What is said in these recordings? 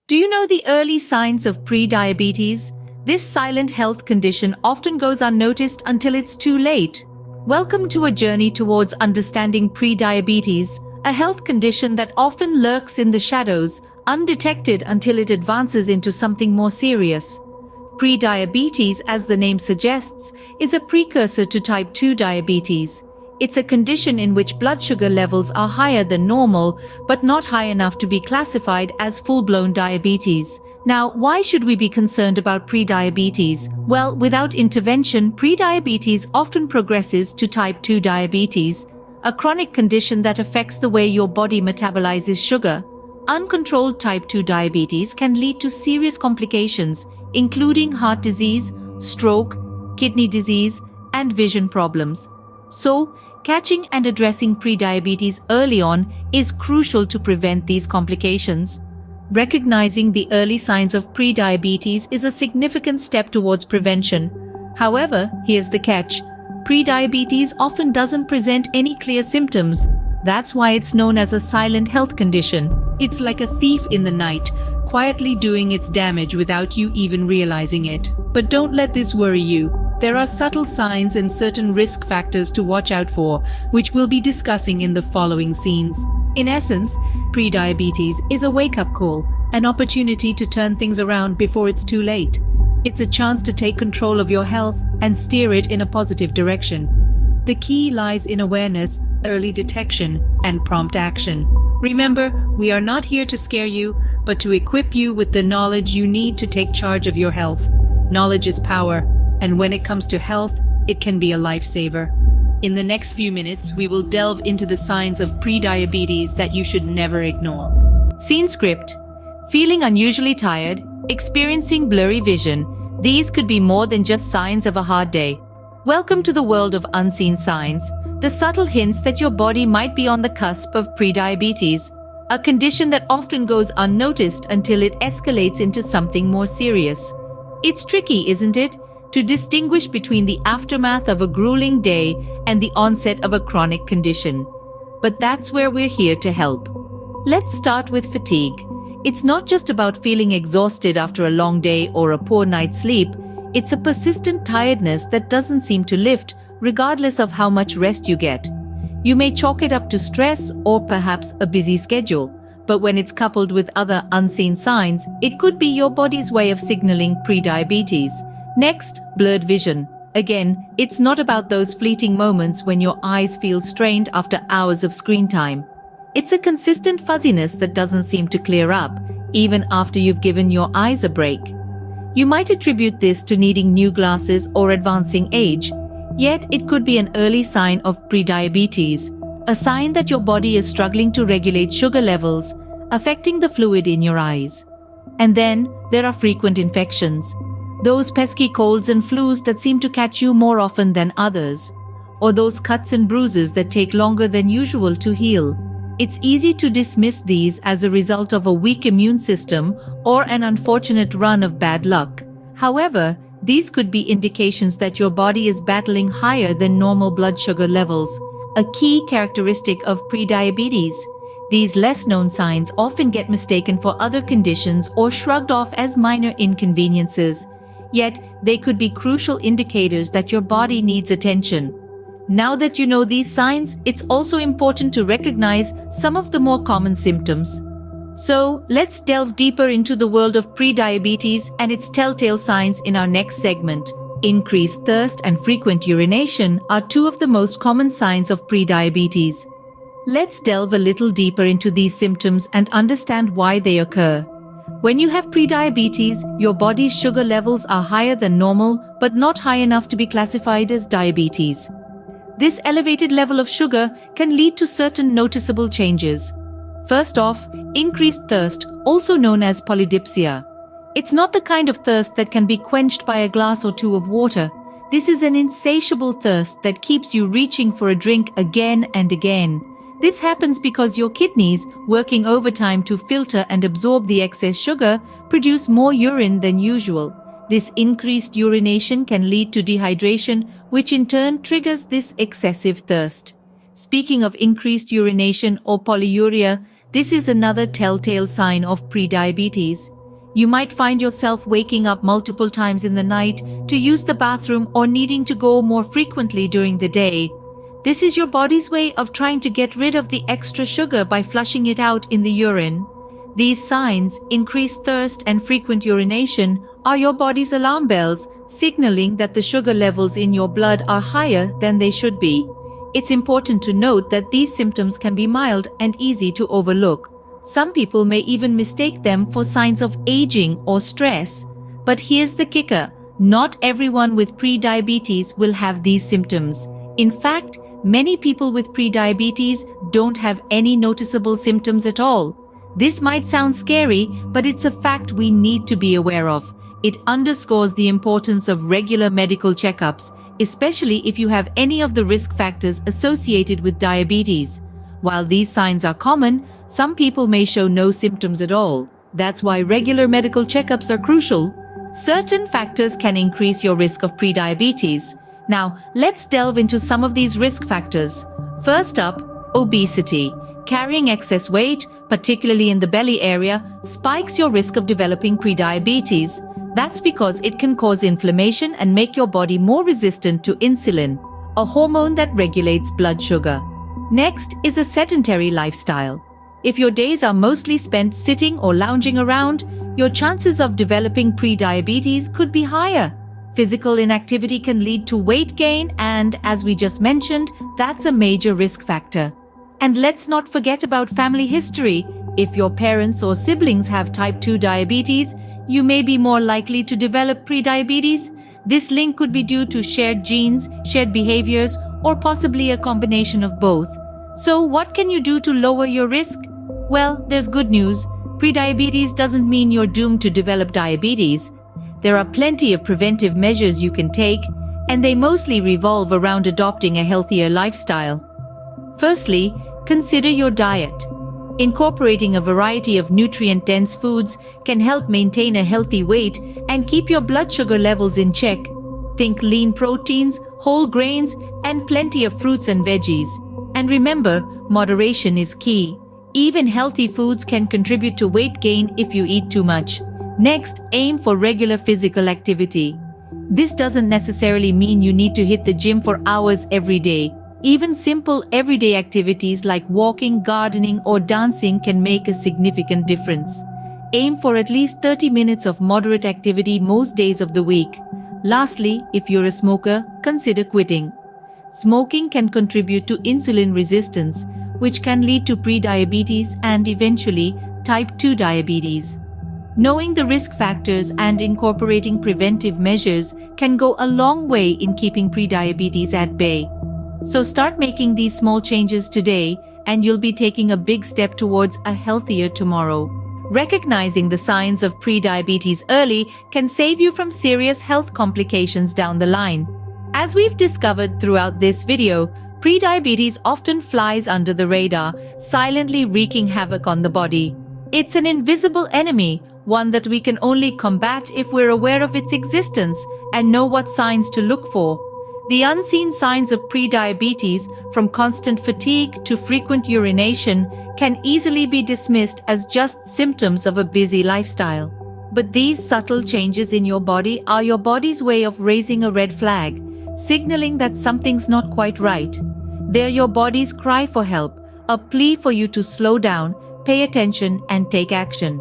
Do you know the early signs of pre-diabetes? This silent health condition often goes unnoticed until it's too late. Welcome to a journey towards understanding pre-diabetes, a health condition that often lurks in the shadows, undetected until it advances into something more serious. Pre-diabetes, as the name suggests, is a precursor to type 2 diabetes. It's a condition in which blood sugar levels are higher than normal, but not high enough to be classified as full-blown diabetes. Now, why should we be concerned about pre-diabetes? Well, without intervention, pre-diabetes often progresses to type 2 diabetes, a chronic condition that affects the way your body metabolizes sugar. Uncontrolled type 2 diabetes can lead to serious complications, including heart disease, stroke, kidney disease, and vision problems. So, catching and addressing prediabetes early on is crucial to prevent these complications. Recognizing the early signs of prediabetes is a significant step towards prevention. However, here's the catch. Prediabetes often doesn't present any clear symptoms. That's why it's known as a silent health condition. It's like a thief in the night, quietly doing its damage without you even realizing it. But don't let this worry you. There are subtle signs and certain risk factors to watch out for, which we'll be discussing in the following scenes. In essence, prediabetes is a wake-up call, an opportunity to turn things around before it's too late. It's a chance to take control of your health and steer it in a positive direction. The key lies in awareness, early detection, and prompt action. Remember, we are not here to scare you, but to equip you with the knowledge you need to take charge of your health. Knowledge is power. And when it comes to health, it can be a lifesaver. In the next few minutes, we will delve into the signs of prediabetes that you should never ignore. Scene script. Feeling unusually tired, experiencing blurry vision, these could be more than just signs of a hard day. Welcome to the world of unseen signs, the subtle hints that your body might be on the cusp of prediabetes, a condition that often goes unnoticed until it escalates into something more serious. It's tricky, isn't it, to distinguish between the aftermath of a grueling day and the onset of a chronic condition. But that's where we're here to help. Let's start with fatigue. It's not just about feeling exhausted after a long day or a poor night's sleep. It's a persistent tiredness that doesn't seem to lift, regardless of how much rest you get. You may chalk it up to stress or perhaps a busy schedule, but when it's coupled with other unseen signs, it could be your body's way of signaling prediabetes. Next, blurred vision. Again, it's not about those fleeting moments when your eyes feel strained after hours of screen time. It's a consistent fuzziness that doesn't seem to clear up, even after you've given your eyes a break. You might attribute this to needing new glasses or advancing age, yet it could be an early sign of prediabetes, a sign that your body is struggling to regulate sugar levels, affecting the fluid in your eyes. And then, there are frequent infections. Those pesky colds and flus that seem to catch you more often than others, or those cuts and bruises that take longer than usual to heal. It's easy to dismiss these as a result of a weak immune system or an unfortunate run of bad luck. However, these could be indications that your body is battling higher than normal blood sugar levels, a key characteristic of prediabetes. These less-known signs often get mistaken for other conditions or shrugged off as minor inconveniences. Yet, they could be crucial indicators that your body needs attention. Now that you know these signs, it's also important to recognize some of the more common symptoms. So, let's delve deeper into the world of prediabetes and its telltale signs in our next segment. Increased thirst and frequent urination are two of the most common signs of prediabetes. Let's delve a little deeper into these symptoms and understand why they occur. When you have prediabetes, your body's sugar levels are higher than normal, but not high enough to be classified as diabetes. This elevated level of sugar can lead to certain noticeable changes. First off, increased thirst, also known as polydipsia. It's not the kind of thirst that can be quenched by a glass or two of water. This is an insatiable thirst that keeps you reaching for a drink again and again. This happens because your kidneys, working overtime to filter and absorb the excess sugar, produce more urine than usual. This increased urination can lead to dehydration, which in turn triggers this excessive thirst. Speaking of increased urination or polyuria, this is another telltale sign of prediabetes. You might find yourself waking up multiple times in the night to use the bathroom or needing to go more frequently during the day. This is your body's way of trying to get rid of the extra sugar by flushing it out in the urine. These signs, increased thirst and frequent urination, are your body's alarm bells, signaling that the sugar levels in your blood are higher than they should be. It's important to note that these symptoms can be mild and easy to overlook. Some people may even mistake them for signs of aging or stress. But here's the kicker: not everyone with prediabetes will have these symptoms. In fact, many people with prediabetes don't have any noticeable symptoms at all. This might sound scary, but it's a fact we need to be aware of. It underscores the importance of regular medical checkups, especially if you have any of the risk factors associated with diabetes. While these signs are common, some people may show no symptoms at all. That's why regular medical checkups are crucial. Certain factors can increase your risk of prediabetes. Now, let's delve into some of these risk factors. First up, obesity. Carrying excess weight, particularly in the belly area, spikes your risk of developing prediabetes. That's because it can cause inflammation and make your body more resistant to insulin, a hormone that regulates blood sugar. Next is a sedentary lifestyle. If your days are mostly spent sitting or lounging around, your chances of developing prediabetes could be higher. Physical inactivity can lead to weight gain, and as we just mentioned, that's a major risk factor. And let's not forget about family history. If your parents or siblings have type 2 diabetes, you may be more likely to develop prediabetes. This link could be due to shared genes, shared behaviors, or possibly a combination of both. So what can you do to lower your risk? Well, there's good news. Prediabetes doesn't mean you're doomed to develop diabetes. There are plenty of preventive measures you can take, and they mostly revolve around adopting a healthier lifestyle. Firstly, consider your diet. Incorporating a variety of nutrient-dense foods can help maintain a healthy weight and keep your blood sugar levels in check. Think lean proteins, whole grains, and plenty of fruits and veggies. And remember, moderation is key. Even healthy foods can contribute to weight gain if you eat too much. Next, aim for regular physical activity. This doesn't necessarily mean you need to hit the gym for hours every day. Even simple everyday activities like walking, gardening, or dancing can make a significant difference. Aim for at least 30 minutes of moderate activity most days of the week. Lastly, if you're a smoker, consider quitting. Smoking can contribute to insulin resistance, which can lead to prediabetes and eventually type 2 diabetes. Knowing the risk factors and incorporating preventive measures can go a long way in keeping prediabetes at bay. So start making these small changes today, and you'll be taking a big step towards a healthier tomorrow. Recognizing the signs of prediabetes early can save you from serious health complications down the line. As we've discovered throughout this video, prediabetes often flies under the radar, silently wreaking havoc on the body. It's an invisible enemy, one that we can only combat if we're aware of its existence and know what signs to look for. The unseen signs of prediabetes, from constant fatigue to frequent urination, can easily be dismissed as just symptoms of a busy lifestyle. But these subtle changes in your body are your body's way of raising a red flag, signaling that something's not quite right. They're your body's cry for help, a plea for you to slow down, pay attention, and take action.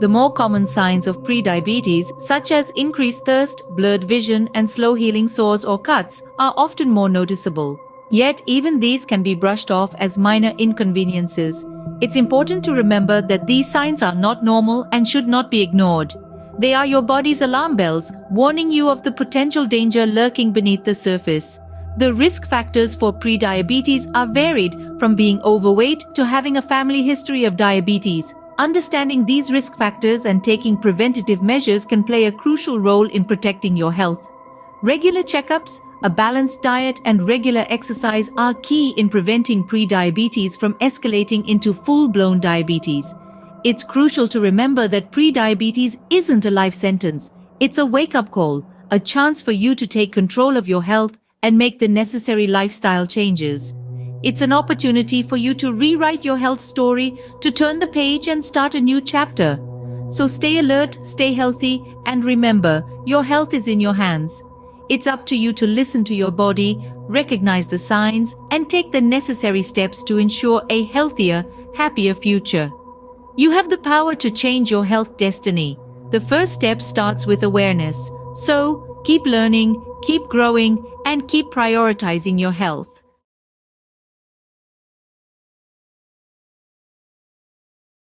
The more common signs of prediabetes, such as increased thirst, blurred vision, and slow-healing sores or cuts, are often more noticeable. Yet, even these can be brushed off as minor inconveniences. It's important to remember that these signs are not normal and should not be ignored. They are your body's alarm bells, warning you of the potential danger lurking beneath the surface. The risk factors for prediabetes are varied, from being overweight to having a family history of diabetes. Understanding these risk factors and taking preventative measures can play a crucial role in protecting your health. Regular checkups, a balanced diet, and regular exercise are key in preventing prediabetes from escalating into full-blown diabetes. It's crucial to remember that prediabetes isn't a life sentence. It's a wake-up call, a chance for you to take control of your health and make the necessary lifestyle changes. It's an opportunity for you to rewrite your health story, to turn the page and start a new chapter. So stay alert, stay healthy, and remember, your health is in your hands. It's up to you to listen to your body, recognize the signs, and take the necessary steps to ensure a healthier, happier future. You have the power to change your health destiny. The first step starts with awareness. So, keep learning, keep growing, and keep prioritizing your health.